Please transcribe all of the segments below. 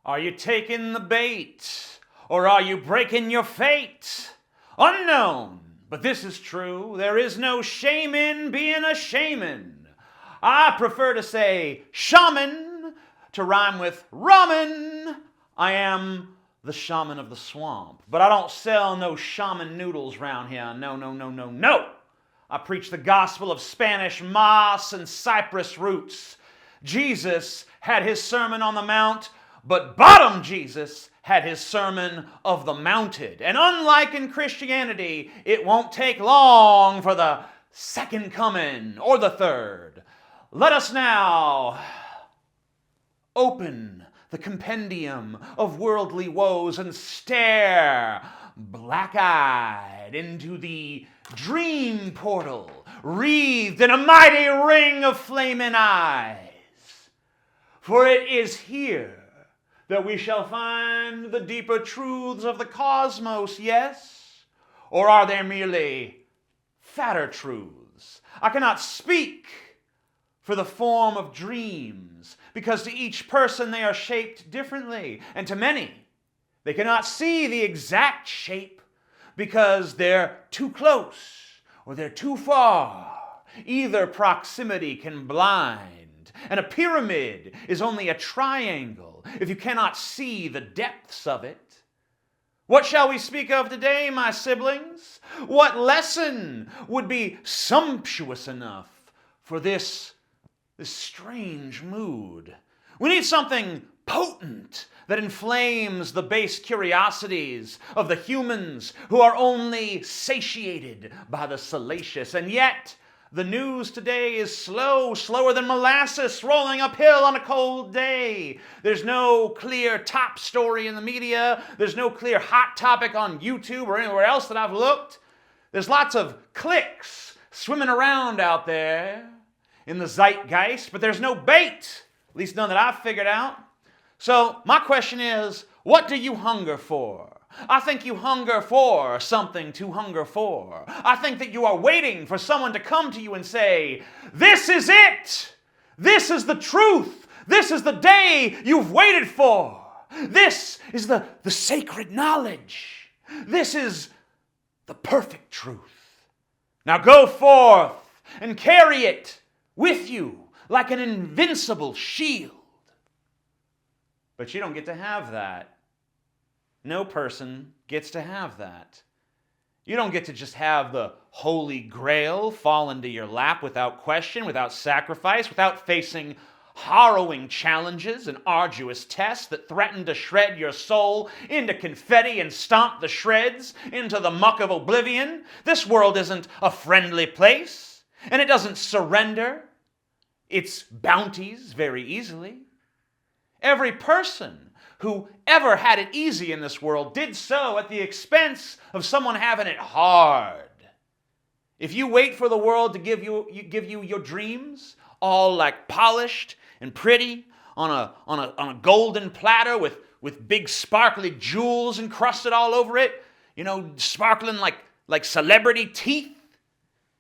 Are you taking the bait, or are you breaking your fate? Unknown, but this is true. There is no shame in being a shaman. I prefer to say shaman to rhyme with ramen. I am the shaman of the swamp, but I don't sell no shaman noodles round here. No, no, no, no, no. I preach the gospel of Spanish moss and cypress roots. Jesus had his Sermon on the Mount, but bottom Jesus had his Sermon of the Mounted. And unlike in Christianity, it won't take long for the second coming or the third. Let us now open the compendium of worldly woes and stare black-eyed into the dream portal, wreathed in a mighty ring of flaming eyes. For it is here that we shall find the deeper truths of the cosmos, yes? Or are they merely fatter truths? I cannot speak for the form of dreams, because to each person they are shaped differently, and to many they cannot see the exact shape because they're too close or they're too far. Either proximity can blind, and a pyramid is only a triangle if you cannot see the depths of it. What shall we speak of today, my siblings? What lesson would be sumptuous enough for this strange mood? We need something potent that inflames the base curiosities of the humans who are only satiated by the salacious. And yet, the news today is slower than molasses rolling uphill on a cold day. There's no clear top story in the media. There's no clear hot topic on YouTube or anywhere else that I've looked. There's lots of clicks swimming around out there in the zeitgeist, but there's no bait, at least none that I've figured out. So my question is, what do you hunger for? I think you hunger for something to hunger for. I think that you are waiting for someone to come to you and say, this is it! This is the truth! This is the day you've waited for! This is the sacred knowledge! This is the perfect truth. Now go forth and carry it with you like an invincible shield. But you don't get to have that. No person gets to have that. You don't get to just have the Holy Grail fall into your lap without question, without sacrifice, without facing harrowing challenges and arduous tests that threaten to shred your soul into confetti and stomp the shreds into the muck of oblivion. This world isn't a friendly place, and it doesn't surrender its bounties very easily. Every person who ever had it easy in this world did so at the expense of someone having it hard. If you wait for the world to give you your dreams, all like polished and pretty on a golden platter with big sparkly jewels encrusted all over it, sparkling like celebrity teeth,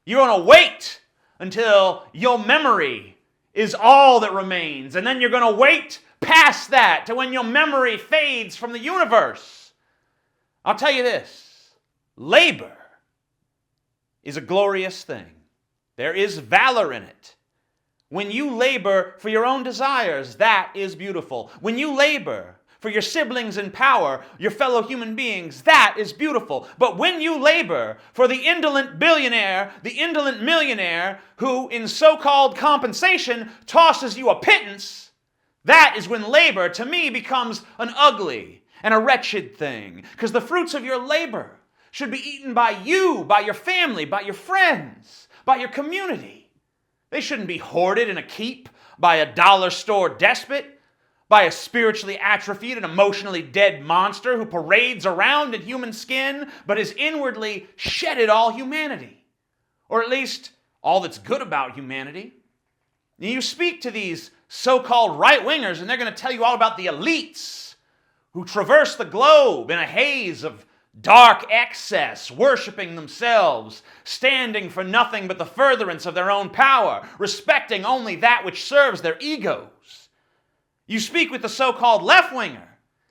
you're going to wait until your memory is all that remains, and then you're going to wait past that to when your memory fades from the universe. I'll tell you this, labor is a glorious thing. There is valor in it. When you labor for your own desires, that is beautiful. When you labor for your siblings in power, your fellow human beings, that is beautiful. But when you labor for the indolent billionaire, the indolent millionaire, who in so-called compensation tosses you a pittance, that is when labor, to me, becomes an ugly and a wretched thing. Because the fruits of your labor should be eaten by you, by your family, by your friends, by your community. They shouldn't be hoarded in a keep by a dollar store despot, by a spiritually atrophied and emotionally dead monster who parades around in human skin, but has inwardly shedded all humanity. Or at least all that's good about humanity. And you speak to these so-called right-wingers, and they're going to tell you all about the elites who traverse the globe in a haze of dark excess, worshiping themselves, standing for nothing but the furtherance of their own power, respecting only that which serves their egos. You speak with the so-called left-winger,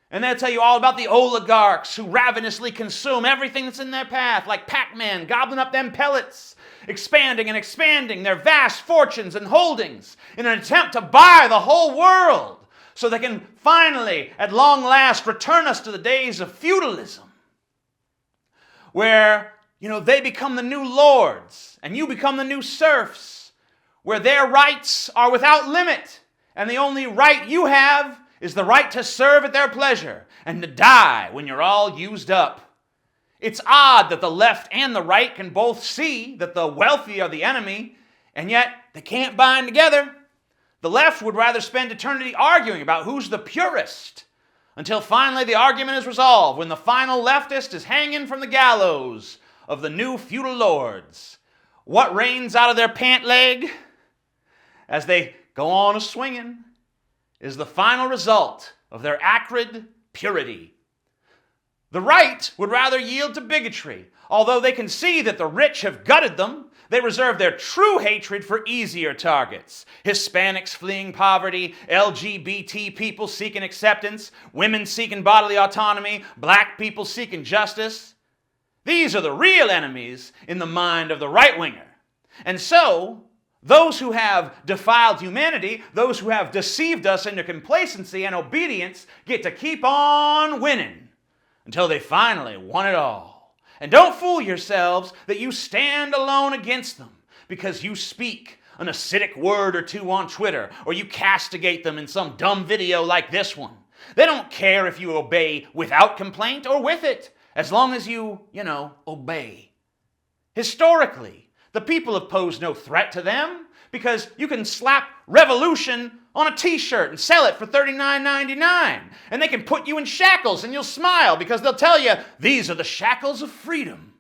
And they'll tell you all about the oligarchs who ravenously consume everything that's in their path, like Pac-Man, gobbling up them pellets, expanding and expanding their vast fortunes and holdings in an attempt to buy the whole world so they can finally, at long last, return us to the days of feudalism, where, they become the new lords and you become the new serfs, where their rights are without limit, and the only right you have is the right to serve at their pleasure and to die when you're all used up. It's odd that the left and the right can both see that the wealthy are the enemy, and yet they can't bind together. The left would rather spend eternity arguing about who's the purest, until finally the argument is resolved when the final leftist is hanging from the gallows of the new feudal lords. What rains out of their pant leg as they go on a swinging is the final result of their acrid purity. The right would rather yield to bigotry. Although they can see that the rich have gutted them, they reserve their true hatred for easier targets. Hispanics fleeing poverty, LGBT people seeking acceptance, women seeking bodily autonomy, black people seeking justice. These are the real enemies in the mind of the right-winger. And so, those who have defiled humanity, those who have deceived us into complacency and obedience, get to keep on winning until they finally won it all. And don't fool yourselves that you stand alone against them because you speak an acidic word or two on Twitter, or you castigate them in some dumb video like this one. They don't care if you obey without complaint or with it, as long as you, obey. Historically, the people have posed no threat to them because you can slap revolution on a t-shirt and sell it for $39.99. And they can put you in shackles and you'll smile because they'll tell you, these are the shackles of freedom.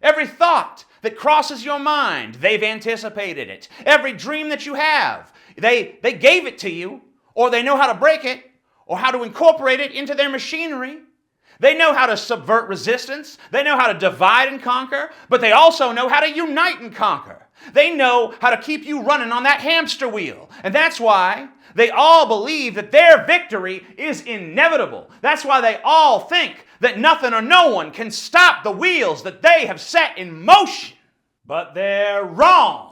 Every thought that crosses your mind, they've anticipated it. Every dream that you have, they gave it to you, or they know how to break it, or how to incorporate it into their machinery. They know how to subvert resistance. They know how to divide and conquer, but they also know how to unite and conquer. They know how to keep you running on that hamster wheel. And that's why they all believe that their victory is inevitable. That's why they all think that nothing or no one can stop the wheels that they have set in motion. But they're wrong.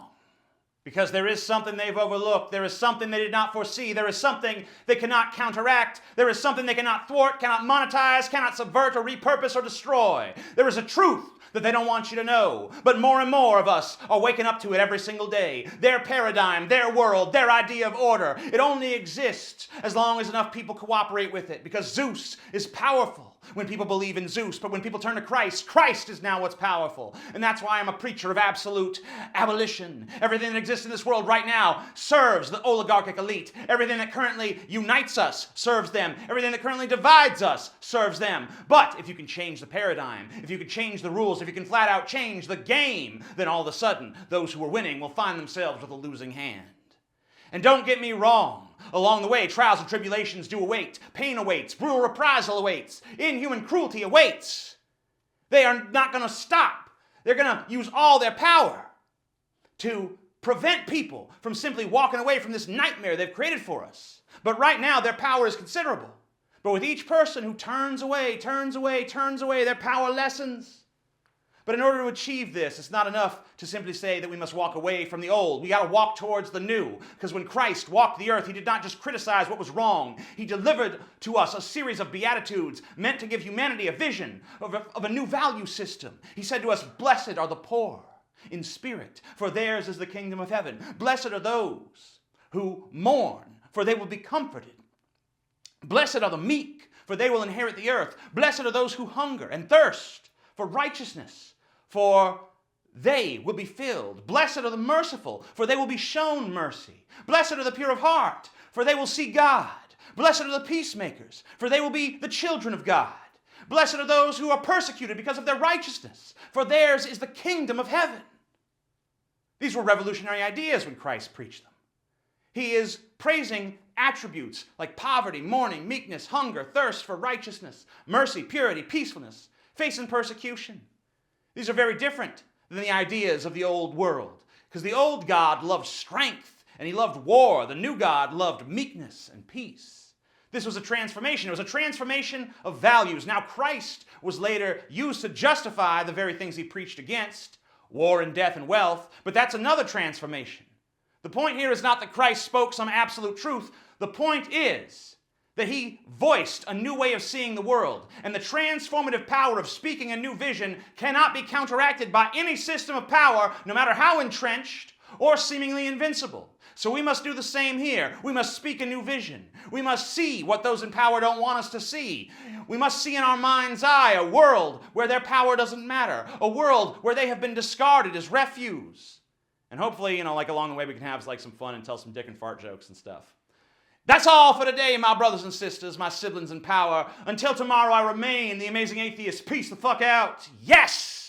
Because there is something they've overlooked. There is something they did not foresee. There is something they cannot counteract. There is something they cannot thwart, cannot monetize, cannot subvert or repurpose or destroy. There is a truth that they don't want you to know. But more and more of us are waking up to it every single day. Their paradigm, their world, their idea of order. It only exists as long as enough people cooperate with it. Because Zeus is powerful when people believe in Zeus. But when people turn to Christ, Christ is now what's powerful. And that's why I'm a preacher of absolute abolition. Everything that exists in this world right now serves the oligarchic elite. Everything that currently unites us serves them. Everything that currently divides us serves them. But if you can change the paradigm, if you can change the rules, if you can flat out change the game, then all of a sudden those who are winning will find themselves with a losing hand. And don't get me wrong. Along the way, trials and tribulations do await. Pain awaits. Brutal reprisal awaits. Inhuman cruelty awaits. They are not going to stop. They're going to use all their power to prevent people from simply walking away from this nightmare they've created for us. But right now, their power is considerable. But with each person who turns away, their power lessens. But in order to achieve this, it's not enough to simply say that we must walk away from the old. We got to walk towards the new. Because when Christ walked the earth, he did not just criticize what was wrong. He delivered to us a series of beatitudes meant to give humanity a vision of a new value system. He said to us, "Blessed are the poor in spirit, for theirs is the kingdom of heaven. Blessed are those who mourn, for they will be comforted. Blessed are the meek, for they will inherit the earth. Blessed are those who hunger and thirst for righteousness, for they will be filled. Blessed are the merciful, for they will be shown mercy. Blessed are the pure of heart, for they will see God. Blessed are the peacemakers, for they will be the children of God. Blessed are those who are persecuted because of their righteousness, for theirs is the kingdom of heaven." These were revolutionary ideas when Christ preached them. He is praising attributes like poverty, mourning, meekness, hunger, thirst for righteousness, mercy, purity, peacefulness, facing persecution. These are very different than the ideas of the old world. Because the old God loved strength and he loved war. The new God loved meekness and peace. This was a transformation. It was a transformation of values. Now, Christ was later used to justify the very things he preached against, war and death and wealth, but that's another transformation. The point here is not that Christ spoke some absolute truth. The point is that he voiced a new way of seeing the world, and the transformative power of speaking a new vision cannot be counteracted by any system of power, no matter how entrenched or seemingly invincible. So we must do the same here. We must speak a new vision. We must see what those in power don't want us to see. We must see in our mind's eye a world where their power doesn't matter, a world where they have been discarded as refuse. And hopefully, like along the way we can have like some fun and tell some dick and fart jokes and stuff. That's all for today, my brothers and sisters, my siblings in power. Until tomorrow, I remain the amazing atheist. Peace the fuck out. Yes!